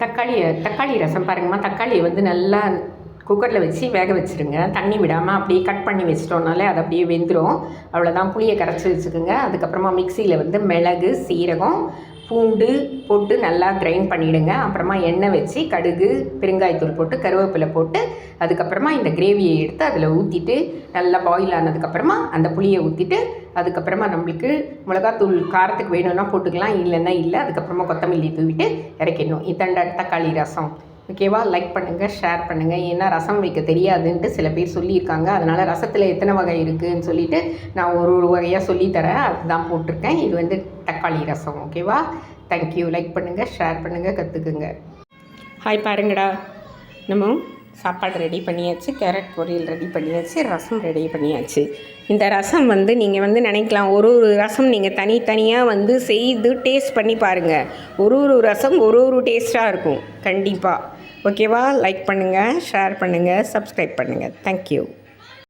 தக்காளி ரசம் பாருங்கம்மா. தக்காளியை வந்து நல்லா குக்கரில் வச்சு வேக வச்சுருங்க. தண்ணி விடாமல் அப்படியே கட் பண்ணி வச்சிட்டோம்னாலே அது அப்படியே வெந்துடும். அவ்வளோதான். புளியை கரைச்சி வச்சுக்கோங்க. அதுக்கப்புறமா மிக்சியில் வந்து மிளகு, சீரகம், பூண்டு போட்டு நல்லா கிரைண்ட் பண்ணிவிடுங்க. அப்புறமா எண்ணெய் வச்சு கடுகு, பெருங்காயத்தூள் போட்டு கருவேப்பிலை போட்டு அதுக்கப்புறமா இந்த கிரேவியை எடுத்து அதில் ஊற்றிட்டு நல்லா பாயில் ஆனதுக்கப்புறமா அந்த புளியை ஊற்றிட்டு அதுக்கப்புறமா நம்மளுக்கு மிளகாத்தூள் காரத்துக்கு வேணும்னா போட்டுக்கலாம், இல்லைன்னா இல்லை. அதுக்கப்புறமா கொத்தமல்லி தூவிட்டு இறக்கிடணும். இத்தண்டை தக்காளி ரசம். ஓகேவா? லைக் பண்ணுங்கள், ஷேர் பண்ணுங்கள். ஏன்னா ரசம் வைக்க தெரியாதுன்ட்டு சில பேர் சொல்லியிருக்காங்க. அதனால் ரசத்தில் எத்தனை வகை இருக்குதுன்னு சொல்லிவிட்டு நான் ஒரு வகையாக சொல்லித்தரேன். அதுதான் போட்டிருக்கேன். இது வந்து தக்காளி ரசம். ஓகேவா? தேங்க்யூ. லைக் பண்ணுங்கள், ஷேர் பண்ணுங்கள், கற்றுக்குங்க. ஹாய் பாருங்கடா, நம்ம சாப்பாடு ரெடி பண்ணியாச்சு, கேரட் பொரியல் ரெடி பண்ணியாச்சு, ரசம் ரெடி பண்ணியாச்சு. இந்த ரசம் வந்து நீங்கள் வந்து நினைக்கலாம், ஒரு ரசம் நீங்கள் தனித்தனியாக வந்து செய்து டேஸ்ட் பண்ணி பாருங்கள். ஒரு ரசம் ஒரு டேஸ்ட்டாக இருக்கும் கண்டிப்பாக. ஓகேவா? லைக் பண்ணுங்கள், ஷேர் பண்ணுங்கள், சப்ஸ்கிரைப் பண்ணுங்கள். தேங்க்யூ.